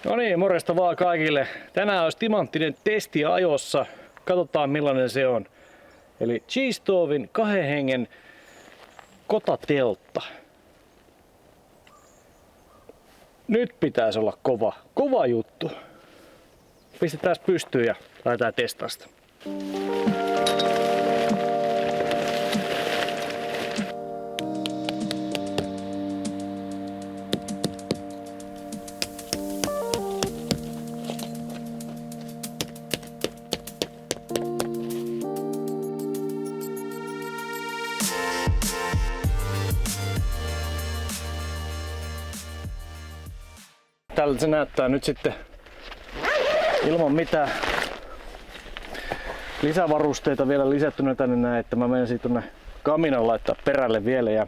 No niin, morjesta vaan kaikille. Tänään olisi timanttinen testi ajossa. Katsotaan millainen se on. Eli G-Stovin 2 hengen kotateltta. Nyt pitäisi olla kova juttu. Pistetään pystyyn ja lähdetään testasta. Tältä se näyttää nyt sitten ilman mitään lisävarusteita vielä lisättynä tänne näin, että mä menen tuonne kaminan laittaa perälle vielä ja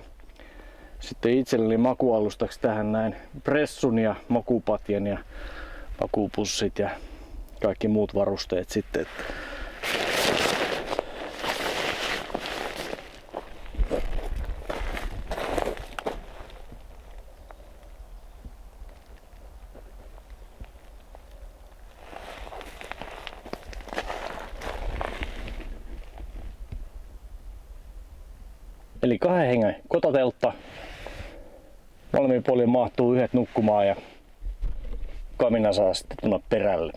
sitten itselleni makualustaksi tähän näin pressun ja makupatjan ja makupussit ja kaikki muut varusteet sitten. Eli 2 hengen kotateltta. Molemmin puolin mahtuu yhdet nukkumaan ja kamina saa sitten tulla perälle.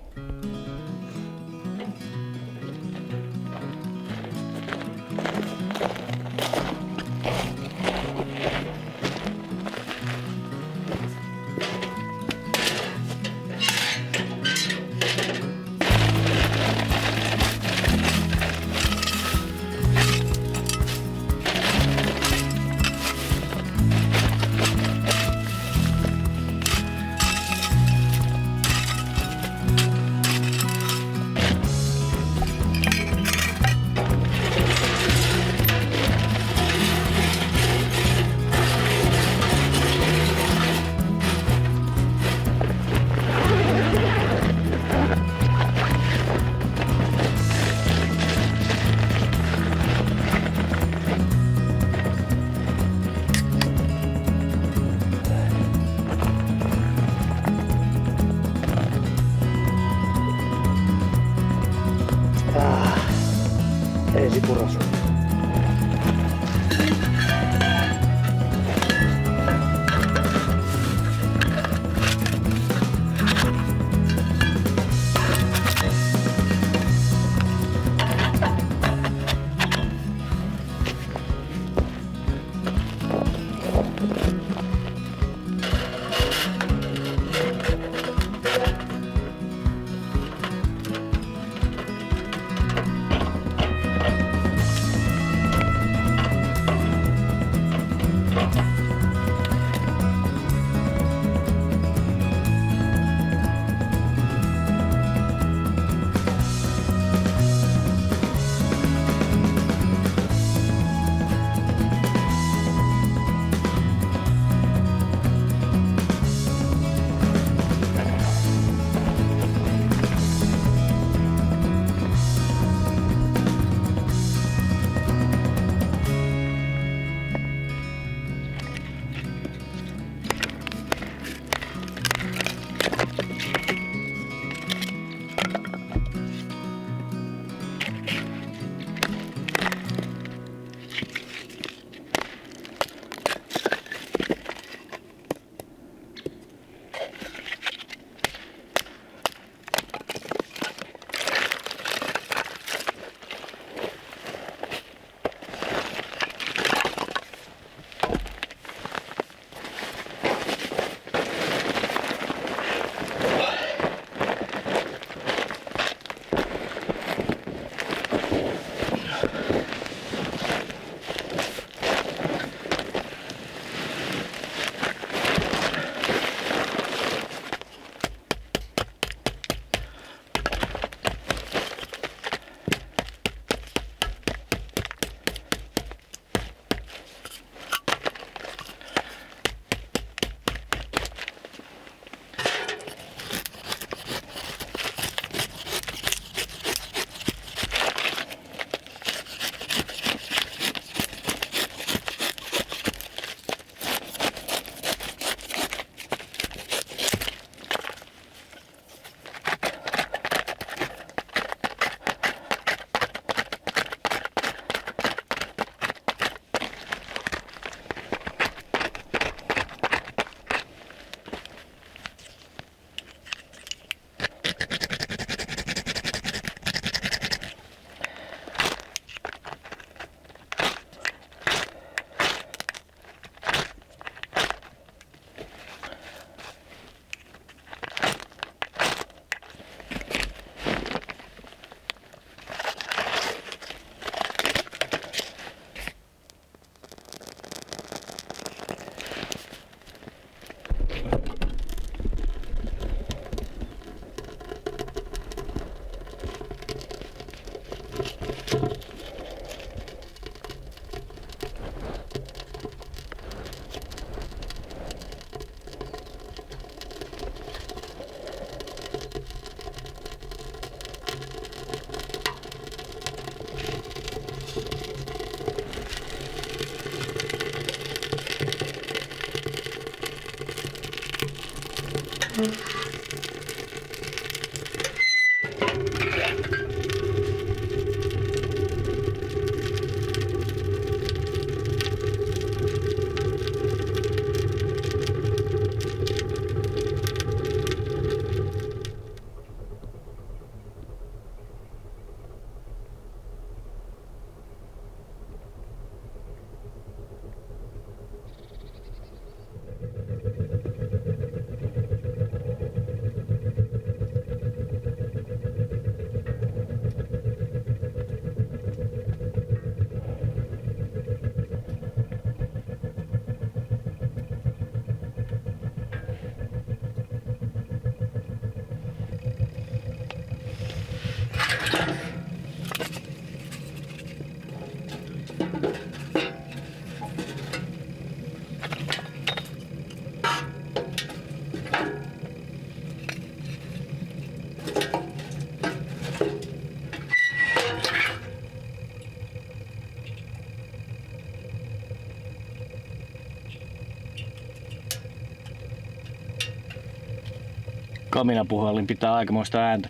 Kaminapuhallin pitää aikamoista ääntä.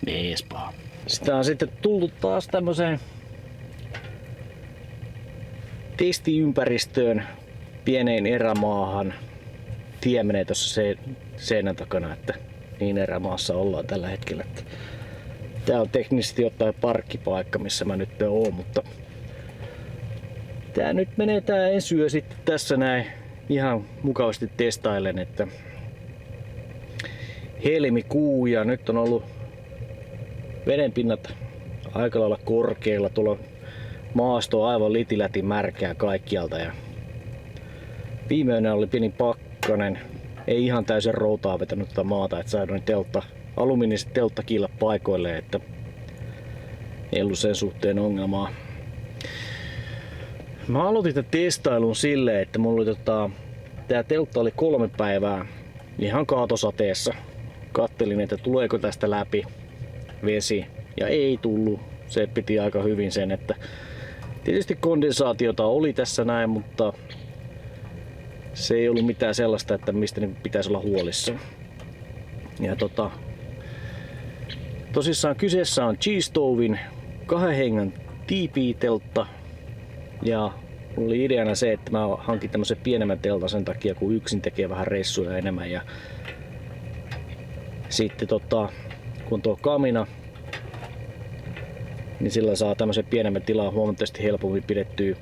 Eespaa. Sitä on sitten tullut taas tämmöiseen testiympäristöön pieneen erämaahan. Tie menee tuossa seinän takana, että niin erämaassa ollaan tällä hetkellä. Tää on teknisesti ottaen parkkipaikka, missä mä nyt oon, mutta tää nyt menee tää ensyö sitten tässä näin ihan mukavasti testailen, että helmikuu ja nyt on ollut vedenpinnat aika lailla korkeilla, tuolla maasto on aivan litiläti märkää kaikkialta ja viime yönä oli pieni pakkanen, ei ihan täysin routaa vetänyt tätä maata, että saadaan alumiiniset telttakiilat paikoilleen, että ei ollut sen suhteen ongelmaa. Mä aloitin tämän testailun silleen, että mulla oli tää teltta oli 3 päivää ihan kaatosateessa. Kattelin, että tuleeko tästä läpi vesi ja ei tullut. Se piti aika hyvin sen, että tietysti kondensaatiota oli tässä näin, mutta se ei ollut mitään sellaista, että mistä pitäisi olla huolissaan. Ja tosissaan kyseessä on G-Stoven 2 hengen tiipiiteltta ja mulla oli ideana se, että mä hankin tämmösen pienemmän teltan sen takia, kun yksin tekee vähän ressuja enemmän ja sitten kun tuo kamina, niin sillä saa tämmösen pienemmän tilaa huomattavasti helpommin pidettyä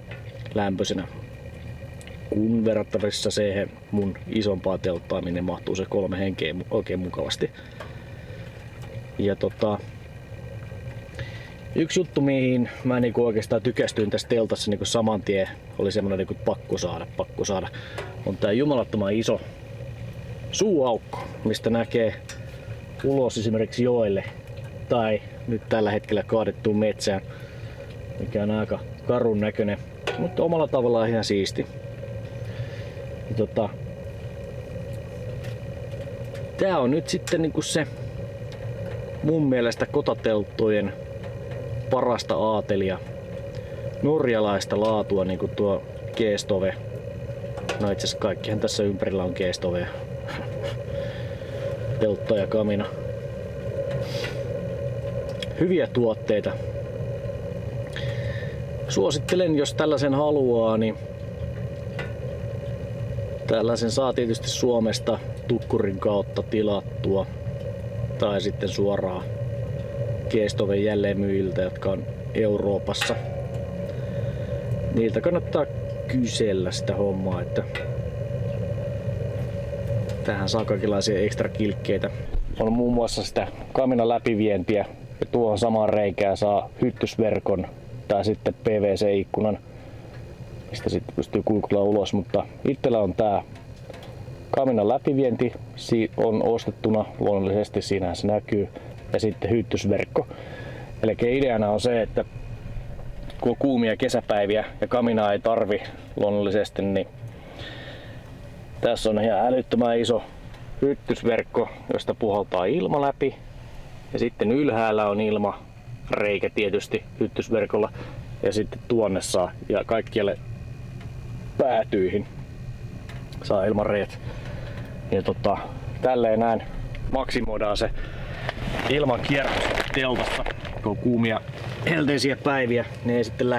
lämpöisenä kun verrattavissa siihen mun isompaa telttaa, minne mahtuu se 3 henkeä oikein mukavasti. Ja yksi juttu, mihin mä niinku oikeastaan tykästyin tässä teltassa niinku saman tien, oli semmonen niinku pakko saada, on tää jumalattoman iso suuaukko, mistä näkee ulos esimerkiksi joelle tai nyt tällä hetkellä kaadettuun metsään, mikä on aika karun näköinen, mutta omalla tavallaan ihan siisti. Ja tää on nyt sitten niinku se mun mielestä kotatelttojen parasta aatelia. Norjalaista laatua niinku tuo G-Stove. No itse asiassa kaikkihan tässä ympärillä on G-Stoveja. Teltta ja kamina. Hyviä tuotteita. Suosittelen, jos tällaisen haluaa, niin tällaisen saa tietysti Suomesta Tukkurin kautta tilattua tai sitten suoraan G-Stoven jälleenmyyjiltä, jotka on Euroopassa. Niiltä kannattaa kysellä sitä hommaa, että tähän saa kaikenlaisia ekstra kilkkeitä. On muun muassa sitä kaminan läpivientiä ja tuohon samaan reikään saa hyttysverkon tai sitten PVC-ikkunan, mistä sitten pystyy kuikulla ulos, mutta itsellä on tää kaminan läpivienti on ostettuna luonnollisesti, siinähän se näkyy, ja sitten hyttysverkko. Eli ideana on se, että kun on kuumia kesäpäiviä ja kaminaa ei tarvi luonnollisesti, niin tässä on ihan älyttömän iso hyttysverkko, josta puhaltaa ilma läpi, ja sitten ylhäällä on ilma reikä tietysti hyttysverkolla ja sitten tuonne saa ja kaikkialle päätyihin saa ilmareet. Ja tälleen näin maksimoidaan se ilman kierros teltassa, kun on kuumia helteisiä päiviä, niin ei sitten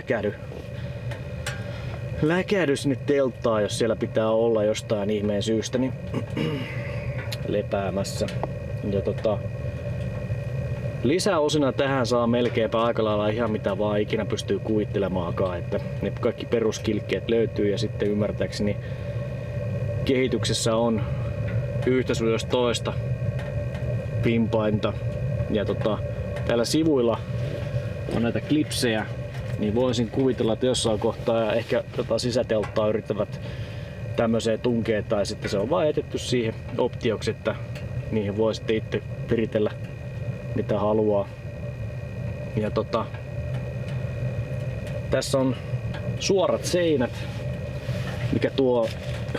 läkähdy sinne telttaan, jos siellä pitää olla jostain ihmeen syystä niin lepäämässä. Ja lisäosina tähän saa melkeinpä aika lailla ihan mitä vaan ikinä pystyy kuvittelemaankaan, että ne kaikki peruskilkkeet löytyy ja sitten ymmärtääkseni kehityksessä on yhtä toista pimpainta ja täällä sivuilla on näitä klipsejä, niin voisin kuvitella, että jossain kohtaa ehkä sisätelttaa yrittävät tämmöiseen tunkeen tai sitten se on vaan jätetty siihen optioksi, että niihin voi sitten itse viritellä mitä haluaa. Ja tässä on suorat seinät, mikä tuo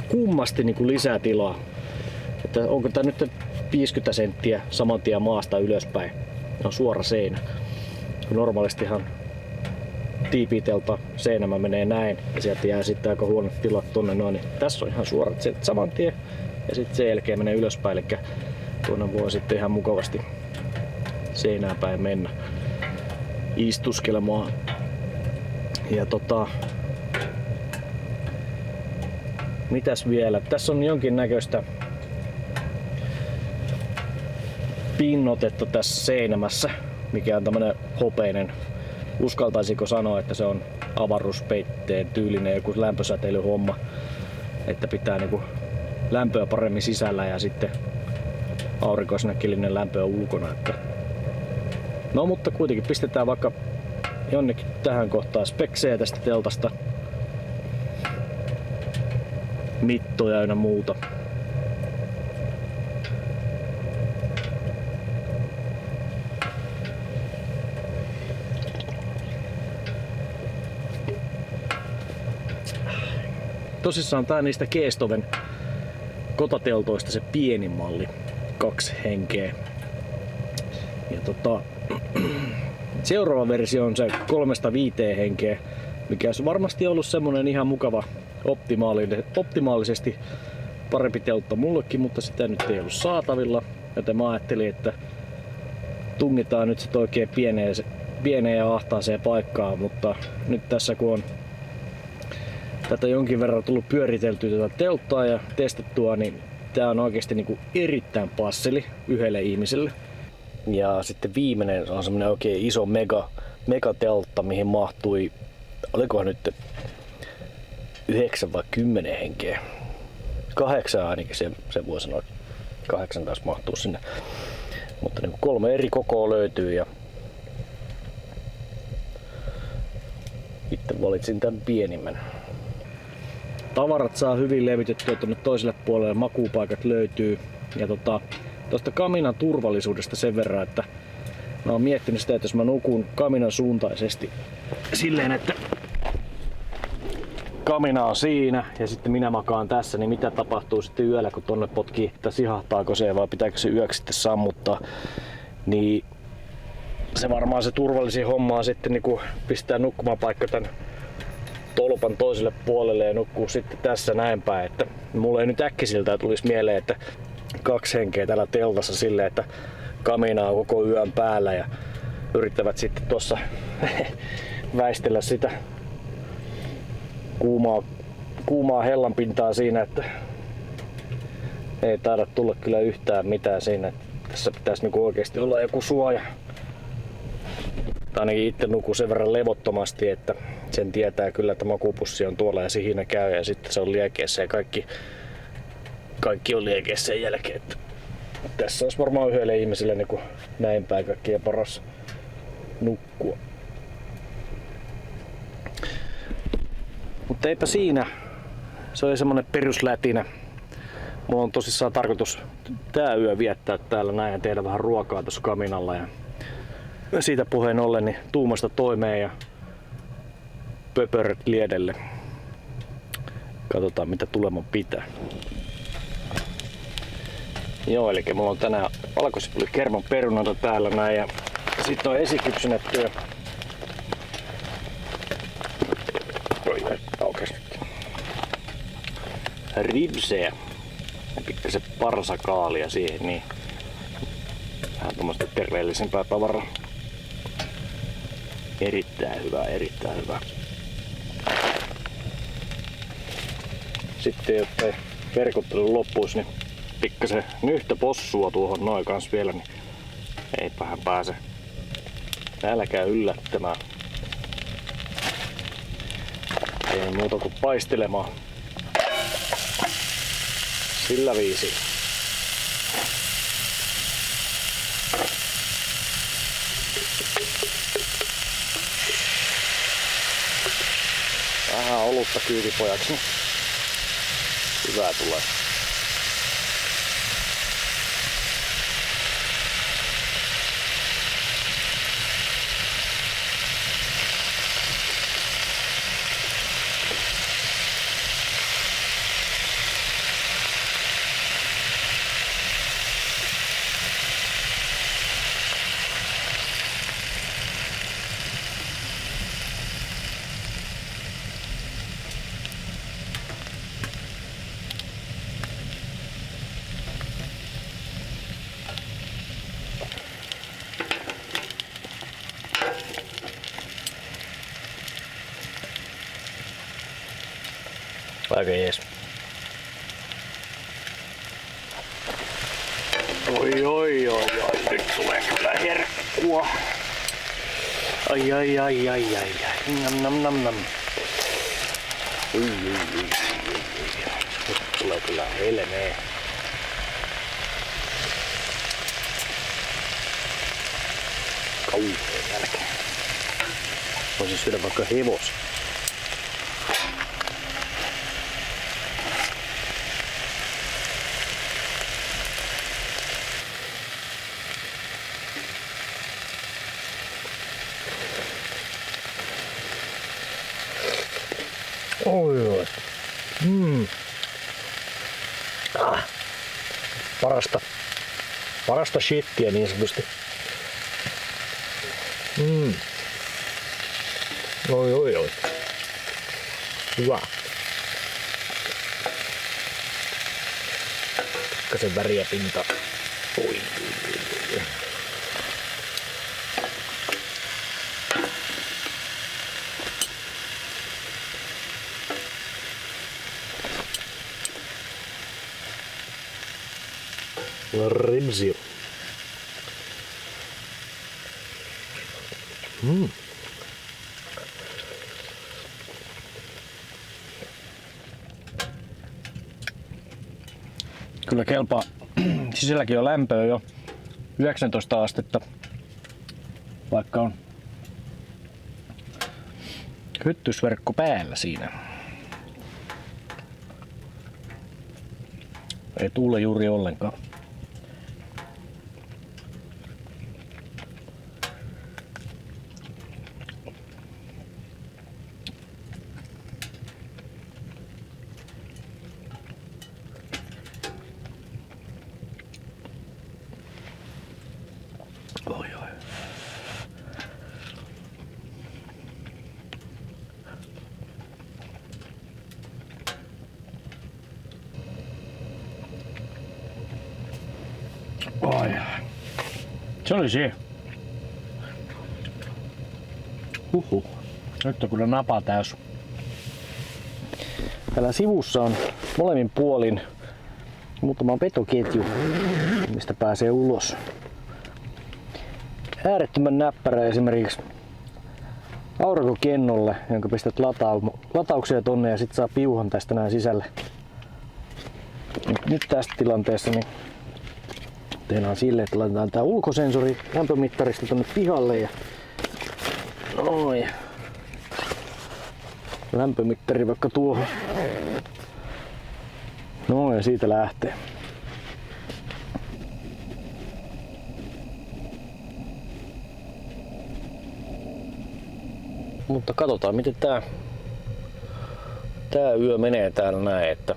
kummasti niin kuin lisää tilaa. Että onko tää nyt 50 senttiä saman tien maasta ylöspäin. On suora seinä. Normaalistihan tiipitelta seinämä menee näin ja sieltä jää sitten aika huonot tilat tonne noin. Niin tässä on ihan suorat seinät saman tien ja sitten sen jälkeen menee ylöspäin. Eli tuonne voi sitten ihan mukavasti seinään päin mennä istuskelemaan. Ja mitäs vielä? Tässä on jonkin näköistä pinnotetta tässä seinämässä, mikä on tämmönen hopeinen. Uskaltaisiko sanoa, että se on avaruuspeitteen tyylinen joku lämpösäteilyhomma, että pitää niinku lämpöä paremmin sisällä ja sitten aurinkoisnäkillinen lämpöä ulkona. Että no mutta kuitenkin pistetään vaikka jonnekin tähän kohtaan speksejä tästä teltasta, mittoja ynnä muuta. Tosissaan tää niistä Keestoven kotateltoista se pienin malli, 2 henkeä. Ja seuraava versio on se 3-5 henkeä, mikä olisi varmasti ollut semmonen ihan mukava optimaalisesti parempi teltta mullekin, mutta sitä nyt ei ollut saatavilla, joten mä ajattelin, että tungitaan nyt sit oikein pieneen ja ahtaaseen paikkaan, mutta nyt tässä kun on tätä jonkin verran tullut pyöriteltyä tätä telttaa ja testattua, niin tää on oikeesti niinku erittäin passeli yhdelle ihmiselle. Ja sitten viimeinen on semmonen oikein iso megateltta, mihin mahtui, olikohan nyt 9 vai 10 henkeä. 8 ainakin se voi sanoa, 8 taas mahtuu sinne. Mutta niin 3 eri kokoa löytyy ja itse valitsin tämän pienimmän. Tavarat saa hyvin levitettyä tuonne toiselle puolelle, makuupaikat löytyy. Ja tuosta kaminan turvallisuudesta sen verran, että mä oon miettinyt sitä, että jos mä nukun kaminan suuntaisesti silleen, että kamina on siinä ja sitten minä makaan tässä, niin mitä tapahtuu sitten yöllä, kun tonne potkii, että sihahtaako se vai pitääkö se yöksi sitten sammuttaa, niin se varmaan se turvallisin homma on sitten niin pistää nukkumapaikka tän tolpan toiselle puolelle ja nukkuu sitten tässä näin päin, että mulle ei nyt äkkisiltä tulisi mieleen, että 2 henkeä täällä teltassa silleen, että kamina on koko yön päällä ja yrittävät sitten tuossa väistellä sitä kuumaa hellanpintaa siinä, että ei taida tulla kyllä yhtään mitään siinä. Tässä pitäisi niinku oikeasti olla joku suoja. Tai ainakin itse nukuu sen verran levottomasti, että sen tietää kyllä, että makuupussi on tuolla ja siinä käy ja sitten se on liekeessä ja kaikki on liekeessä sen jälkeen. Että tässä olisi varmaan yhdelle ihmiselle niin näin päin kaikkien paras nukkua. Mutta eipä siinä. Se oli semmonen peruslätinä. Mulla on tosissaan tarkoitus tää yö viettää täällä näin ja tehdä vähän ruokaa tuossa kaminalla. Ja siitä puheen ollen niin tuumasta toimeen ja pöpöröt liedelle. Katsotaan mitä tuleman pitää. Joo, eli mulla on tänään valkosipuli kerman perunoita täällä näin ja Sitten on esikypsennettyä. Ribseä ja pikkasen parsakaalia siihen, niin vähän tommoista terveellisempää tavaraa. Erittäin hyvä, erittäin hyvä. Sitten jotta ei verkottelu loppuisi, niin pikkasen nyhtöpossua tuohon noin kans vielä, niin eipähän pääse nälkää yllättämään. Ei muuta kuin paistelemaan. Sillä viisi. Vähän olutta kyytipojaksi. Hyvää tulee. Aika jees. Oi. Nyt tulee kyllä herkkua. Ai. Nam. Ui. Nyt tulee kyllä helmee. Kauhea nälkä. Voisin syödä vaikka hevosen. Oi. Parasta shittiä niin sanotusti. Oi. Hyvä. Pikkasen väriä pinta. Oi. Ribsi. Kyllä kelpaa. Sisälläkin on lämpöä jo 19 astetta, vaikka on hyttysverkko päällä siinä. Ei tuule juuri ollenkaan. Se oli se. Nyt on kyllä napa täys. Täällä sivussa on molemmin puolin muutama petoketju, mistä pääsee ulos. Äärettömän näppärä esimerkiksi aurinkokennolle, jonka pistät latauksia tonne ja sit saa piuhan tästä näin sisälle. Nyt tässä tilanteessa niin tehdään silleen, että laitetaan tää ulkosensori lämpömittarista tonne pihalle ja noin. Lämpömittari vaikka tuohon. Noin ja siitä lähtee. Mutta katsotaan miten tää yö menee täällä näin, että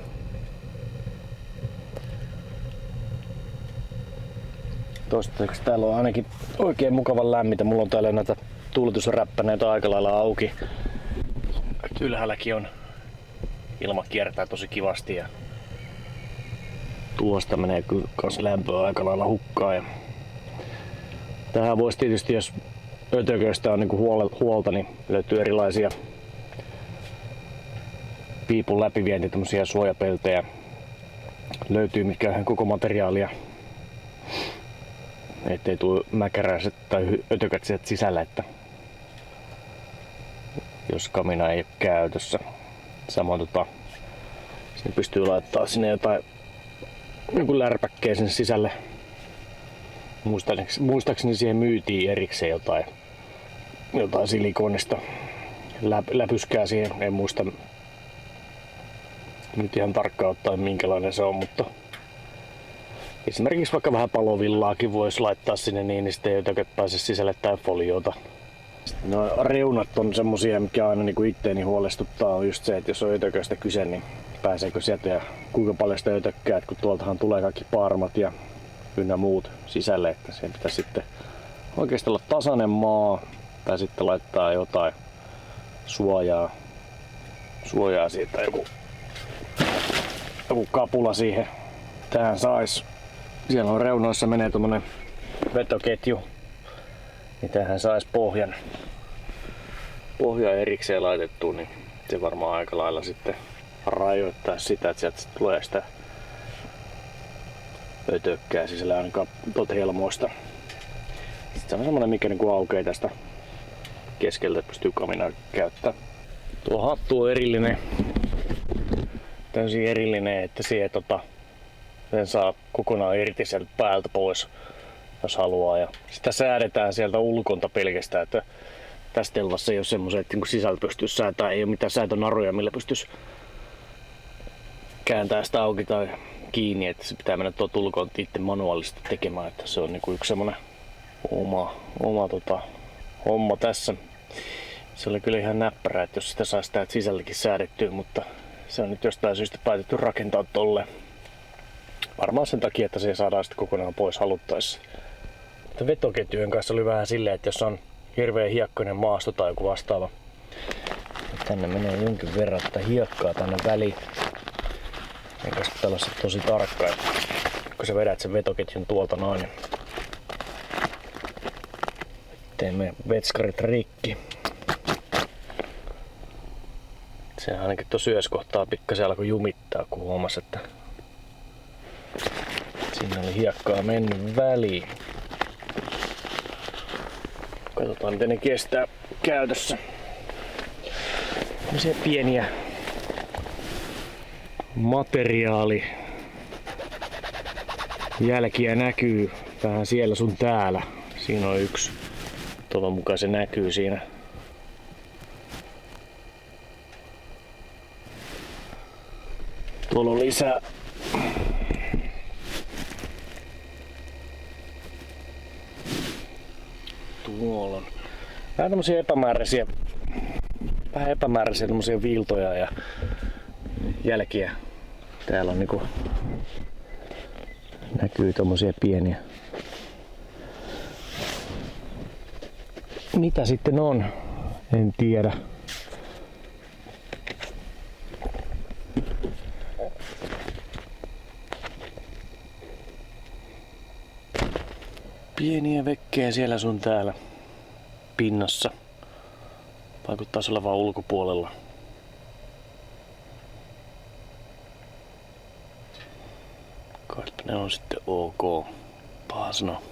Toistaiseksi täällä on ainakin oikein mukavan lämmintä. Mulla on täällä näitä tuuletusräppäneitä aika lailla auki. Ylhäälläkin on ilma kiertää tosi kivasti ja tuosta menee kyllä kans lämpöä aika lailla hukkaan. Ja tähän voisi tietysti, jos ötököistä on niinku huolta, niin löytyy erilaisia piipun läpivienti, tämmösiä suojapeltejä. Löytyy mitkä ihan koko materiaalia, ettei tule mäkäräiset tai ötökät sieltä sisällä, että jos kamina ei ole käytössä. Samoin sinne pystyy laittaa sinne jotain joku lärpäkkeen sinne sisälle. Muistaakseni siihen myytiin erikseen jotain silikonista läpyskää siihen. En muista nyt ihan tarkkaan ottaen minkälainen se on, mutta esimerkiksi vaikka vähän palovillaakin voisi laittaa sinne niin sitten ei ötökät pääse sisälle tai foliota. No, reunat on semmosia, mikä aina niinku itteeni huolestuttaa, on just se, että jos on ötököistä kyse, niin pääseekö sieltä ja kuinka paljon sitä ötökkää, kun tuoltahan tulee kaikki paarmat ja ynnä muut sisälle, että siihen pitäisi sitten oikeasti olla tasainen maa tai sitten laittaa jotain suojaa siitä, joku kapula siihen. Tähän sais, siellä on reunoissa menee tommonen vetoketju, niin tähän sais pohja erikseen laitettua, niin se varmaan aika lailla sitten rajoittaa sitä, että sieltä tulee sitä ötökkää sisällä ainakaan tuolta helmoista. Sitten se on semmonen, mikä niinku aukeaa tästä keskeltä, että pystyy kaminaa käyttämään. Tuo hattu on erillinen, täysin erillinen, että sen saa kokonaan irti sieltä päältä pois, jos haluaa. Ja sitä säädetään sieltä ulkonta pelkästään, että tässä telvassa ei ole semmoisia, että sisältä pystyisi säätämään, ei ole mitään säätönaruja, millä pystyisi kääntämään sitä auki tai kiinni, että se pitää mennä tuolta ulkoon itse manuaalisesti tekemään, että se on niinku yksi semmoinen oma homma tässä. Se oli kyllä ihan näppärä, että jos sitä saisi täältä sisälläkin säädettyä, mutta se on nyt jostain syystä päätetty rakentaa tolle. Varmaan sen takia, että se saadaan sitten kokonaan pois haluttaessa. Vetoketjujen kanssa oli vähän silleen, että jos on hirveän hiekkainen maasto tai joku vastaava, tänne menee jonkin verran tätä hiekkaa tänne väliin. Enkä pitää olla tosi tarkka, että kun sä vedät sen vetoketjun tuolta noin, ettei mene vetskarit rikki. Se ainakin tuossa yöskohtaa pikkasen alkoi jumittaa, kun huomasi, että siinä oli hiekkaa mennyt väliin. Katsotaan miten ne kestää käytössä. Se pieniä jälkiä näkyy vähän siellä sun täällä. Siinä on yksi. Toivon mukaan se näkyy siinä. Tuolla on lisää. Tuolla on vähän tämmösiä epämääräisiä tämmösiä viiltoja ja jälkiä. Täällä on niinku näkyy tommosia pieniä. Mitä sitten on? En tiedä. Pieniä vekkejä siellä sun täällä pinnassa. Vaikuttaisi olevan ulkopuolella. Kaipa ne on sitten ok. Paha sanoa.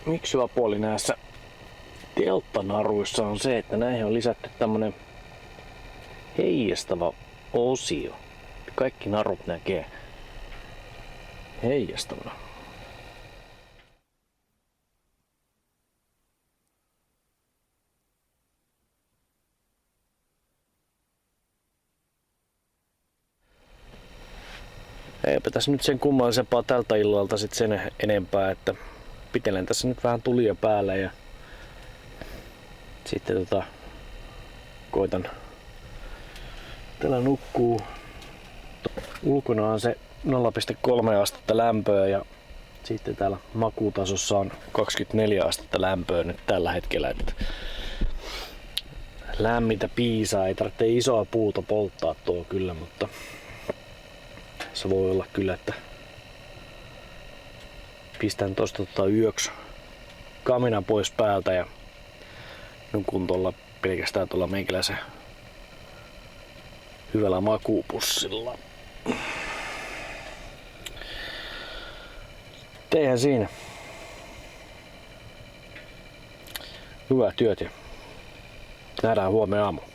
yksi hyvä puoli näissä telttanaruissa on se, että näihin on lisätty tämmönen heijastava osio. Kaikki narut näkee heijastavana. Eipä tässä nyt sen kummallisempaa tältä illalta sit sen enempää, että pitelen tässä nyt vähän tulia päällä ja sitten koitan täällä nukkuu. Ulkona on se 0,3 astetta lämpöä ja sitten täällä makutasossa on 24 astetta lämpöä nyt tällä hetkellä. Että lämmintä piisaa, ei tarvitse isoa puuta polttaa tuo kyllä, mutta se voi olla kyllä, että pistän tosta yöksi kaminan pois päältä ja nukun tuolla pelkästään tuolla meikäläisen hyvällä makuupussilla. Eihän siinä. Hyvää työt ja nähdään huomenna aamulla.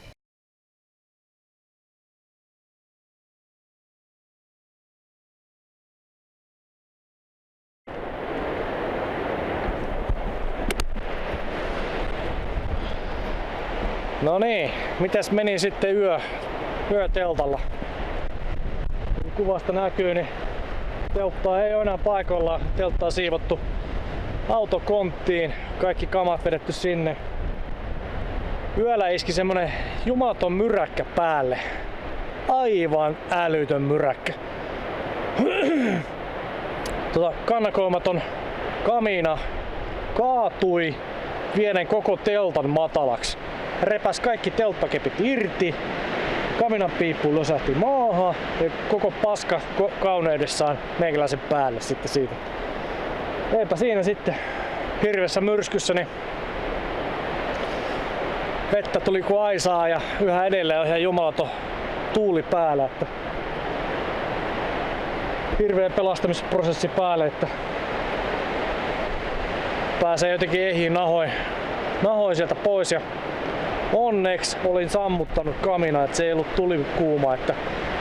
No niin, mitäs meni sitten yöteltalla? Kuvasta näkyy, niin telttaa ei ole enää paikoillaan. Teltta on siivottu autokonttiin, kaikki kamat vedetty sinne. Yöllä iski semmonen jumaton myräkkä päälle. Aivan älytön myräkkä. Kannakoimaton kamina kaatui vieden koko teltan matalaksi. Repäs kaikki telttakepit irti. Kaminan piippu lösähti maahan ja koko paska kauneudessaan meikäläisen päälle sitten siitä. Eipä siinä sitten hirveässä myrskyssä niin vettä tuli kuin aisaa ja yhä edelleen on ihan jumalaton tuuli päällä. Että hirveä pelastamisprosessi päälle, että pääsee jotenkin ehiin nahoin sieltä pois. Ja onneksi olin sammuttanut kaminaa, että se ei ollut tulikuuma, että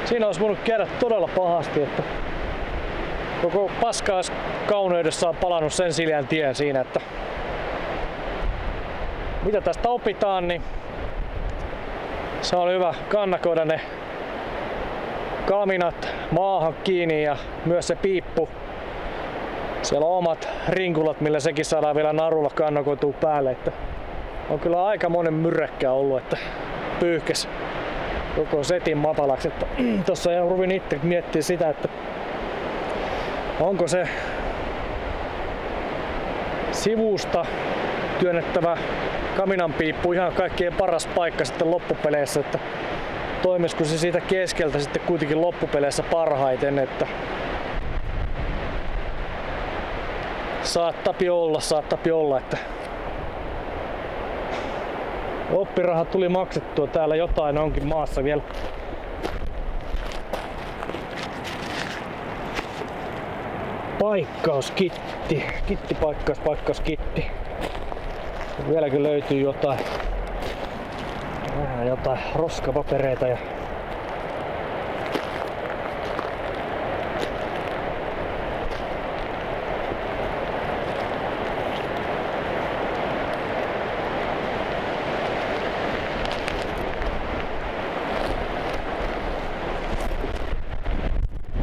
siinä olisi voinut käydä todella pahasti, että koko paskaas kauneudessa on palannut sen sileän tien siinä, että mitä tästä opitaan, niin se on hyvä kannakoida ne kaminat maahan kiinni ja myös se piippu. Siellä on omat rinkulat, millä sekin saadaan vielä narulla kannakoitua päälle, että on kyllä aika monen myräkkä ollut, että pyyhkäs koko setin matalaksi. Tossa ihan ruvin itse miettiä sitä, että onko se sivusta työnnettävä kaminanpiippu ihan kaikkein paras paikka sitten loppupeleissä, että toimisiko se siitä keskeltä sitten kuitenkin loppupeleissä parhaiten, että saattapi olla, että oppirahat tuli maksettua, täällä jotain onkin maassa vielä. Paikkauskitti. Paikkauskitti. Vieläkin löytyy jotain roskapapereita ja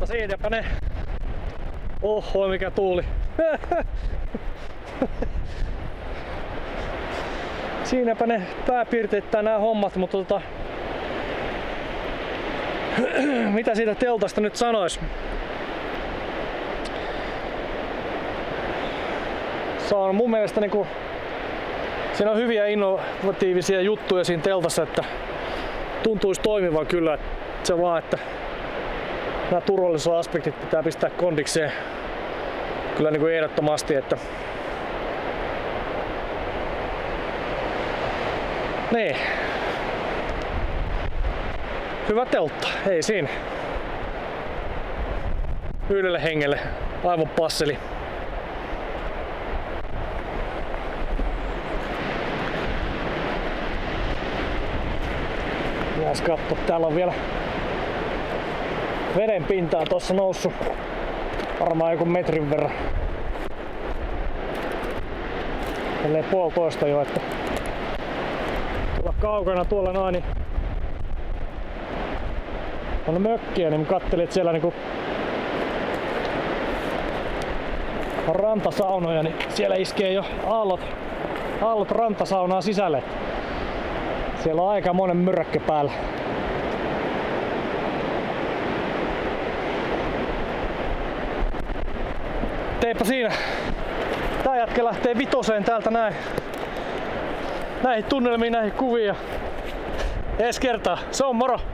siinäpä ne. Oho, mikä tuuli. Siinäpä ne pääpiirteittäin nämä hommat, mutta mitä siitä teltasta nyt sanois? Se on mun mielestä niinku, siinä on hyviä innovatiivisia juttuja siinä teltassa, että tuntuisi toimivan kyllä. Se vaan, että nämä turvallisuusaspektit pitää pistää kondikseen kyllä niin kuin ehdottomasti, että niin. Hyvä teltta, ei siinä. Yhdelle hengelle aivan passeli. Käydään katsoa. Täällä on vielä veden pintaa tuossa noussut varmaan joku metrin verran. Tälleen 1,5 jo, että tuolla kaukana tuolla noin niin on mökkiä, niin kattelin, että siellä niinku on rantasaunoja, niin siellä iskee jo aallot rantasaunaa sisälle. Siellä on aika monen myrräkkö päällä. Teipä siinä. Tää jätkä lähtee vitoseen täältä näin. Näihin tunnelmiin, näihin kuviin. Ensi kertaa. Se on moro!